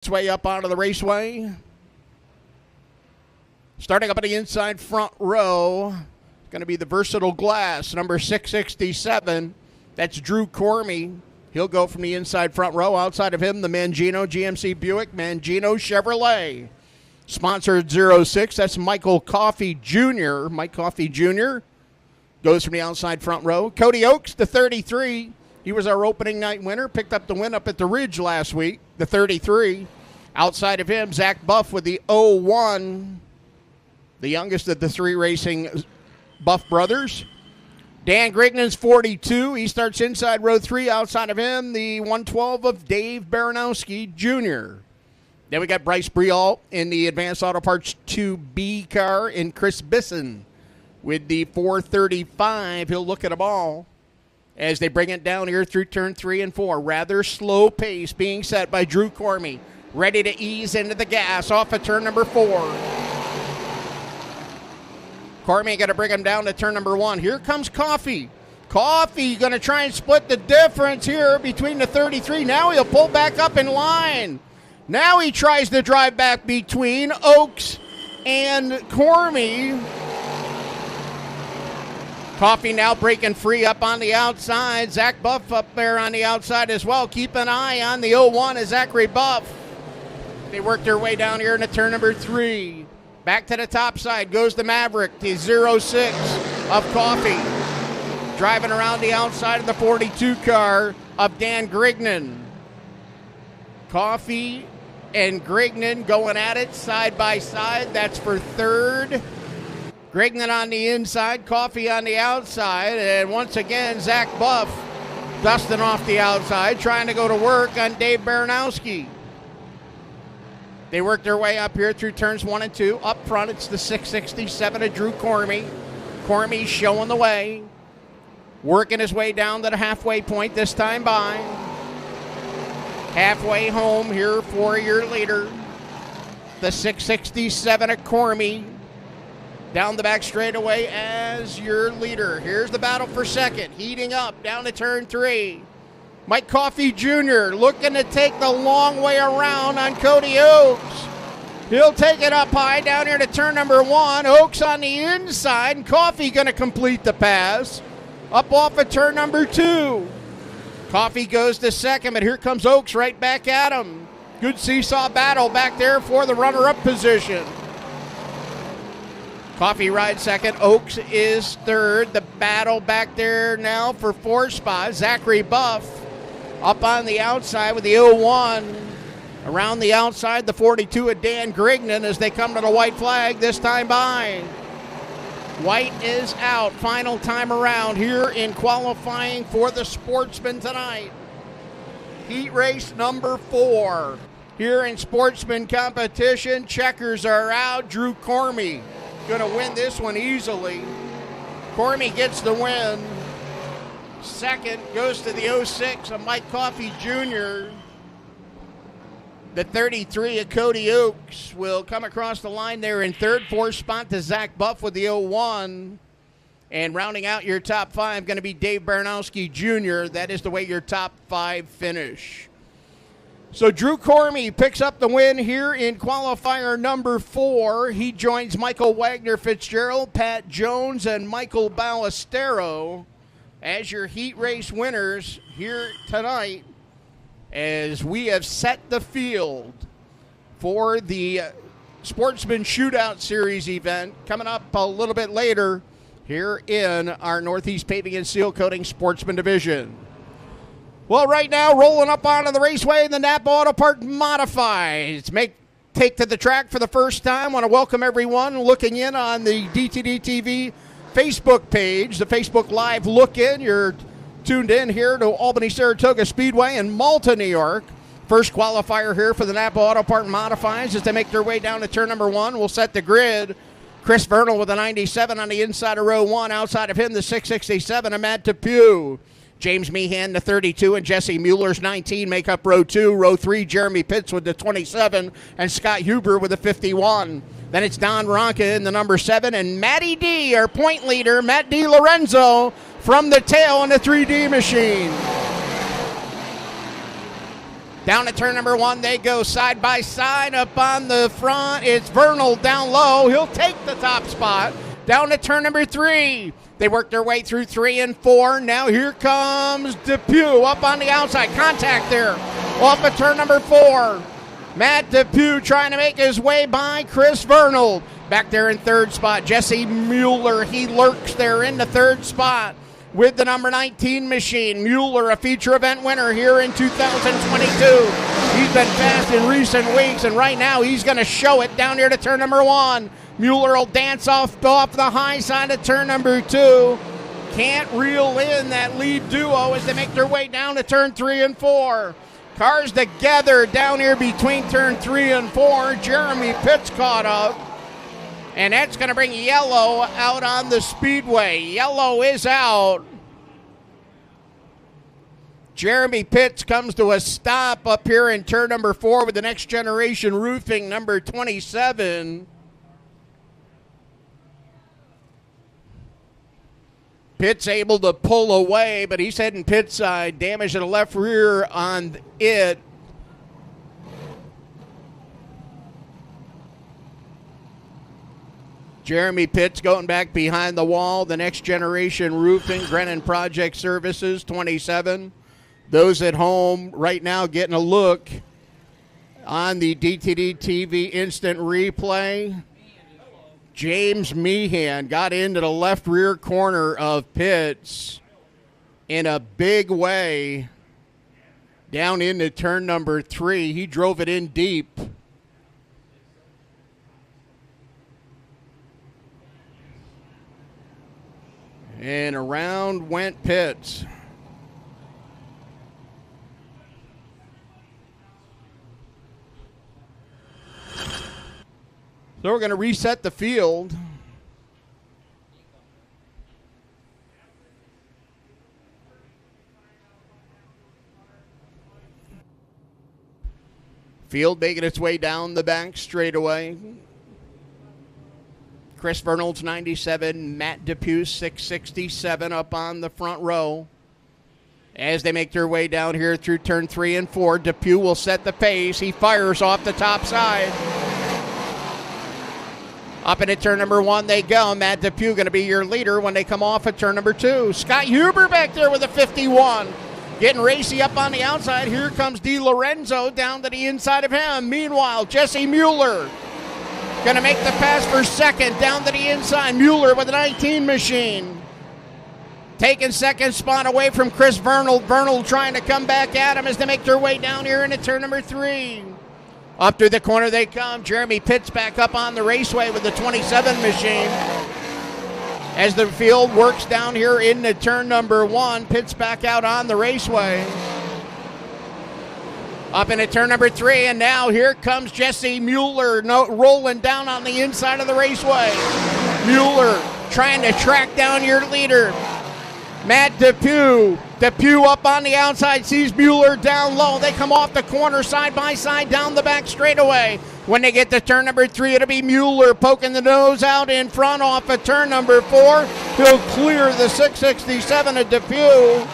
its way up onto the raceway. Starting up at the inside front row, going to be the Versatile Glass, number 667. That's Drew Cormie. He'll go from the inside front row. Outside of him, the Mangino GMC Buick, Mangino Chevrolet. Sponsored 06, that's Michael Coffey Jr. Mike Coffey Jr. goes from the outside front row. Cody Oakes, the 33. He was our opening night winner. Picked up the win up at the Ridge last week, the 33. Outside of him, Zach Buff with the 01. The youngest of the three racing Buff brothers. Dan Grignon's 42. He starts inside row 3. Outside of him, the 112 of Dave Baranowski Jr. Then we got Bryce Briall in the Advanced Auto Parts 2B car, and Chris Bisson with the 435. He'll look at a ball as they bring it down here through turn 3 and 4. Rather slow pace being set by Drew Cormie. Ready to ease into the gas off of turn number 4. Cormie going to bring him down to turn number 1. Here comes Coffey. Coffey going to try and split the difference here between the 33. Now he'll pull back up in line. Now he tries to drive back between Oakes and Cormie. Coffey now breaking free up on the outside. Zach Buff up there on the outside as well. Keep an eye on the 01 as Zachary Buff. They work their way down here into turn number 3. Back to the top side goes the Maverick, the 06 of Coffey. Driving around the outside of the 42 car of Dan Grignon. Coffey and Grignon going at it side by side. That's for third. Grignon on the inside, Coffey on the outside. And once again, Zach Buff dusting off the outside, trying to go to work on Dave Baranowski. They work their way up here through turns 1 and 2. Up front, it's the 667 of Drew Cormie. Cormie showing the way. Working his way down to the halfway point this time by. Halfway home here for your leader. The 667 of Cormie. Down the back straightaway as your leader. Here's the battle for second. Heating up down to turn 3. Mike Coffey Jr. looking to take the long way around on Cody Oakes. He'll take it up high down here to turn number 1. Oakes on the inside, and Coffey going to complete the pass. Up off of turn number 2. Coffey goes to second, but here comes Oakes right back at him. Good seesaw battle back there for the runner-up position. Coffey rides second. Oakes is third. The battle back there now for 4th spot. Zachary Buff up on the outside with the 01. Around the outside, the 42 of Dan Grignon as they come to the white flag this time by. White is out. Final time around here in qualifying for the Sportsman tonight. Heat race number 4. Here in Sportsman competition, checkers are out. Drew Cormie going to win this one easily. Cormie gets the win. Second goes to the 06 of Mike Coffey Jr. The 33 of Cody Oakes will come across the line there in third. 4th spot to Zach Buff with the 01. And rounding out your top 5 going to be Dave Baranowski Jr. That is the way your top 5 finish. So Drew Cormie picks up the win here in qualifier number 4. He joins Michael Wagner Fitzgerald, Pat Jones, and Michael Ballestero as your heat race winners here tonight, as we have set the field for the Sportsman Shootout Series event coming up a little bit later here in our Northeast Paving and Seal Coating Sportsman Division. Well, right now, rolling up onto the raceway in the Napa Auto Park Modifieds. Take to the track for the first time. Want to welcome everyone looking in on the DTD TV Facebook page, the Facebook Live look-in. You're tuned in here to Albany Saratoga Speedway in Malta, New York. First qualifier here for the Napa Auto Park Modifieds as they make their way down to turn number 1. We'll set the grid. Chris Vernal with a 97 on the inside of row 1. Outside of him, the 667 of Matt Depew. James Meehan, the 32, and Jesse Mueller's 19 make up row 2. Row 3, Jeremy Pitts with the 27, and Scott Huber with the 51. Then it's Don Ronca in the number 7, and Matty D, our point leader, Matt D. Lorenzo, from the tail in the 3D machine. Down to turn number 1, they go side by side. Up on the front, it's Vernal down low. He'll take the top spot. Down to turn number 3. They work their way through 3 and 4. Now here comes Depew up on the outside. Contact there off of turn number 4. Matt Depew trying to make his way by Chris Vernal. Back there in third spot, Jesse Mueller. He lurks there in the third spot with the number 19 machine. Mueller, a feature event winner here in 2022. He's been fast in recent weeks, and right now he's going to show it down here to turn number 1. Mueller will dance off the high side of turn number 2. Can't reel in that lead duo as they make their way down to turn 3 and 4. Cars together down here between turn 3 and 4. Jeremy Pitts caught up. And that's going to bring Yellow out on the speedway. Yellow is out. Jeremy Pitts comes to a stop up here in turn number 4 with the Next Generation Roofing, number 27. Pitts able to pull away, but he's heading pit side. Damage to the left rear on it. Jeremy Pitts going back behind the wall. The Next Generation Roofing, Grennan Project Services, 27. Those at home right now getting a look on the DTD TV instant replay. James Meehan got into the left rear corner of Pitts in a big way down into turn number 3. He drove it in deep. And around went Pitts. So we're going to reset the field. Field making its way down the back straightaway. Chris Vernal's 97, Matt Depew 667 up on the front row. As they make their way down here through turn 3 and 4, Depew will set the pace. He fires off the top side. Up into turn number 1 they go. Matt Depew going to be your leader when they come off at turn number 2. Scott Huber back there with a 51. Getting racy up on the outside. Here comes DiLorenzo down to the inside of him. Meanwhile, Jesse Mueller going to make the pass for second down to the inside. Mueller with a 19 machine. Taking second spot away from Chris Vernal. Vernal trying to come back at him as they make their way down here into turn number 3. Up through the corner they come. Jeremy Pitts back up on the raceway with the 27 machine. As the field works down here into turn number 1, Pitts back out on the raceway. Up into turn number 3, and now here comes Jesse Mueller rolling down on the inside of the raceway. Mueller trying to track down your leader, Matt Depew. Depew up on the outside, sees Mueller down low. They come off the corner side by side down the back straightaway. When they get to turn number 3, it'll be Mueller poking the nose out in front off of turn number 4. He'll clear the 667 of Depew.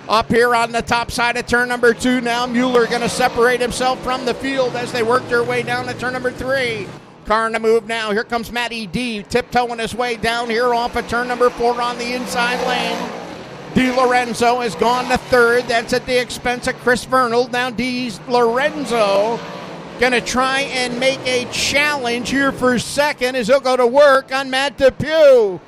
Up here on the top side of turn number 2 now, Mueller going to separate himself from the field as they work their way down to turn number 3. Car on the move now. Here comes Matty D, tiptoeing his way down here off of turn number 4 on the inside lane. DiLorenzo has gone to third. That's at the expense of Chris Vernal. Now DiLorenzo going to try and make a challenge here for second as he'll go to work on Matt Depew.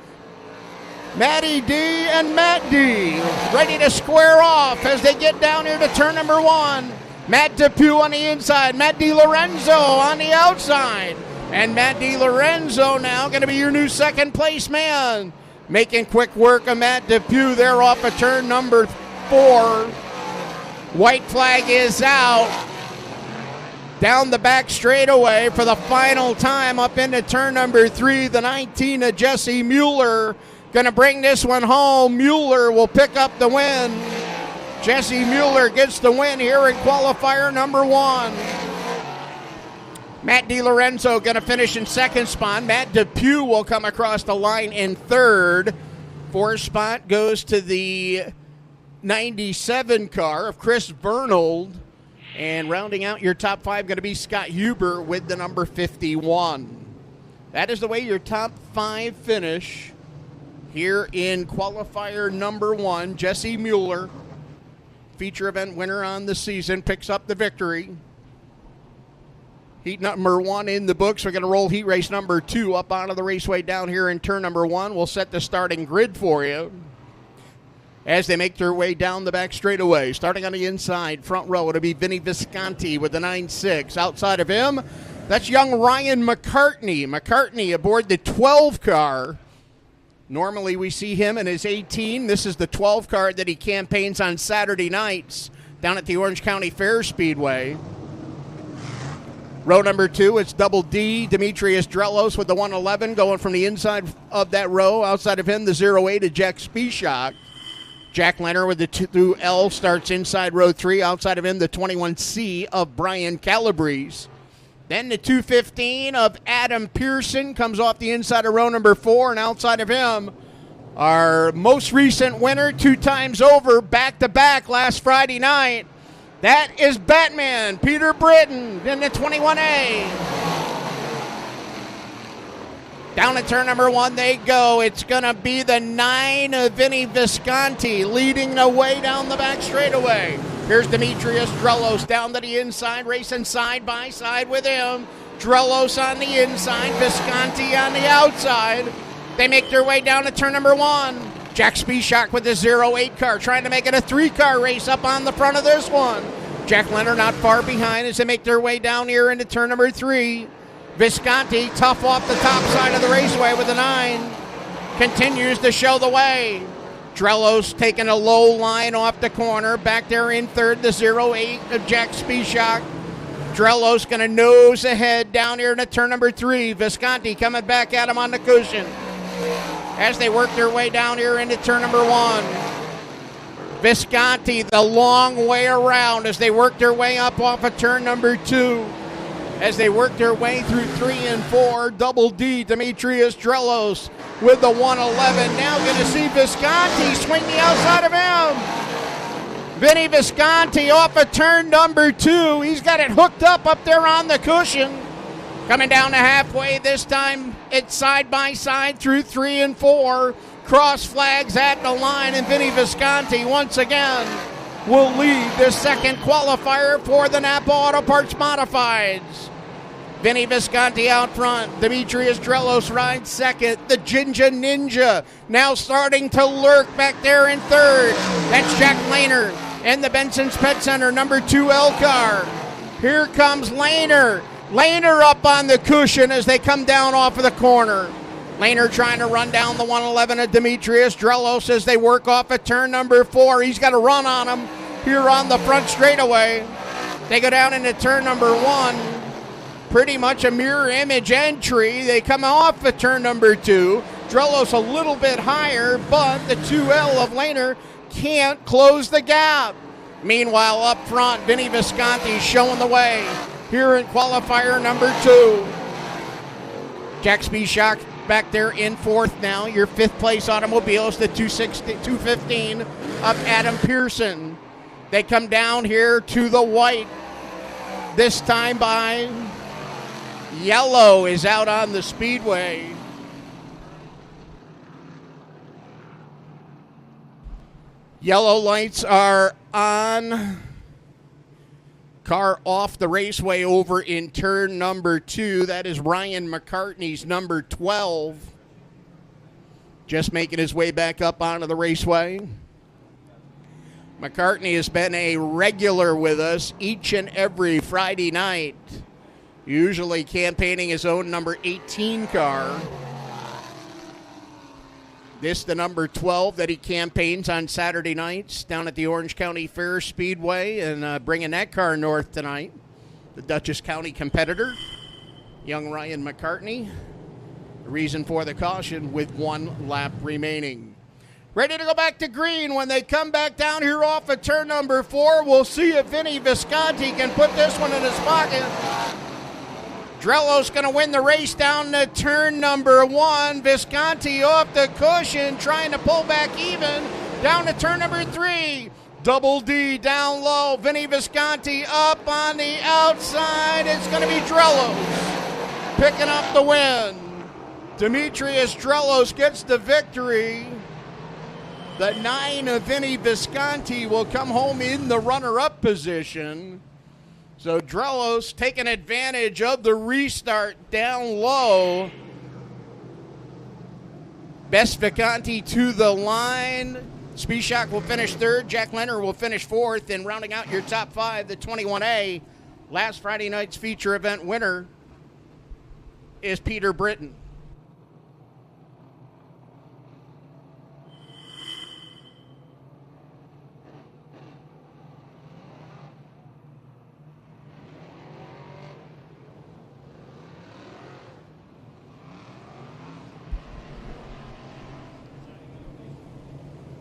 Matty D and Matt D ready to square off as they get down here to turn number 1. Matt Depew on the inside, Matt DiLorenzo on the outside. And Matt DiLorenzo now going to be your new second place man. Making quick work of Matt Depew there off of turn number 4. White flag is out. Down the back straightaway for the final time up into turn number 3. The 19 of Jesse Mueller going to bring this one home. Mueller will pick up the win. Jesse Mueller gets the win here in qualifier number 1. Matt DiLorenzo going to finish in second spot. Matt Depew will come across the line in third. Fourth spot goes to the 97 car of Chris Bernold. And rounding out your top 5 going to be Scott Huber with the number 51. That is the way your top 5 finish here in qualifier number 1. Jesse Mueller, feature event winner on the season, picks up the victory. Heat number 1 in the books. We're going to roll heat race number 2 up onto the raceway down here in turn number 1. We'll set the starting grid for you as they make their way down the back straightaway. Starting on the inside, front row, it'll be Vinny Visconti with the 9.6. Outside of him, that's young Ryan McCartney. McCartney aboard the 12 car. Normally we see him in his 18. This is the 12 car that he campaigns on Saturday nights down at the Orange County Fair Speedway. Row number 2, it's Double D, Demetrius Drelos with the 111 going from the inside of that row. Outside of him, the 08 is Jack Spieshak. Jack Leonard with the 2L starts inside row 3. Outside of him, the 21C of Brian Calabrese. Then the 215 of Adam Pearson comes off the inside of row number 4. And outside of him, our most recent winner, 2 times over, back-to-back last Friday night. That is Batman, Peter Britton in the 21A. Down at turn number 1 they go. It's going to be the 9 of Vinny Visconti leading the way down the back straightaway. Here's Demetrius Drelos down to the inside, racing side by side with him. Drelos on the inside, Visconti on the outside. They make their way down to turn number 1. Jack Spieshak with the 08 car trying to make it a 3-car race up on the front of this one. Jack Leonard not far behind as they make their way down here into turn number 3. Visconti, tough off the top side of the raceway with a 9. Continues to show the way. Drelos taking a low line off the corner. Back there in third, the 08 of Jack Spieshak. Drelos going to nose ahead down here into turn number 3. Visconti coming back at him on the cushion as they work their way down here into turn number 1. Visconti the long way around as they work their way up off of turn number 2. As they work their way through 3 and 4, Double D, Demetrius Drelos with the 111. Now going to see Visconti swing the outside of him. Vinny Visconti off of turn number 2. He's got it hooked up there on the cushion. Coming down to halfway this time, it's side by side through 3 and 4. Cross flags at the line, and Vinny Visconti once again will lead the second qualifier for the Napa Auto Parts Modifieds. Vinny Visconti out front. Demetrius Drelos rides second. The Ginger Ninja now starting to lurk back there in third. That's Jack Lehner in the Benson's Pet Center number 2L car. Here comes Lehner. Lehner up on the cushion as they come down off of the corner. Lehner trying to run down the 111 of Demetrius Drelos as they work off at turn number 4. He's got a run on him here on the front straightaway. They go down into turn number 1. Pretty much a mirror image entry. They come off at turn number 2. Drelos a little bit higher, but the 2L of Lehner can't close the gap. Meanwhile, up front, Vinny Visconti showing the way here in qualifier number 2. Jack Spieshak back there in 4th now. Your 5th place automobile is the 215 of Adam Pearson. They come down here to the white. This time by yellow is out on the speedway. Yellow lights are on. Car off the raceway over in turn number 2. That is Ryan McCartney's number 12. Just making his way back up onto the raceway. McCartney has been a regular with us each and every Friday night. Usually campaigning his own number 18 car. This the number 12 that he campaigns on Saturday nights down at the Orange County Fair Speedway, and bringing that car north tonight. The Dutchess County competitor, young Ryan McCartney. The reason for the caution with 1 lap remaining. Ready to go back to green when they come back down here off of turn number 4. We'll see if Vinny Visconti can put this one in his pocket. Drelos going to win the race down to turn number 1. Visconti off the cushion, trying to pull back even. Down to turn number 3. Double D down low. Vinny Visconti up on the outside. It's going to be Drelos picking up the win. Demetrius Drelos gets the victory. The 9 of Vinny Visconti will come home in the runner-up position. So Drelos taking advantage of the restart down low. Best Visconti to the line. Spisak will finish 3rd. Jack Leonard will finish 4th. And rounding out your top 5, the 21A, last Friday night's feature event winner is Peter Britton.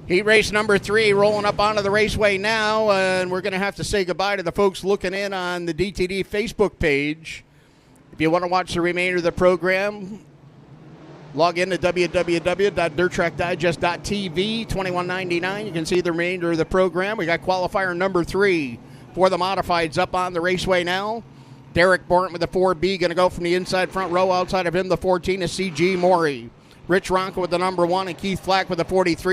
Heat race number 3 rolling up onto the raceway now, and we're going to have to say goodbye to the folks looking in on the DTD Facebook page. If you want to watch the remainder of the program, log in to www.dirttrackdigest.tv, $21.99. You can see the remainder of the program. We got qualifier number 3 for the modifieds up on the raceway now. Derek Borton with the 4B going to go from the inside front row. Outside of him, the 14 is C.G. Morey. Rich Ronco with the number 1 and Keith Flack with the 43.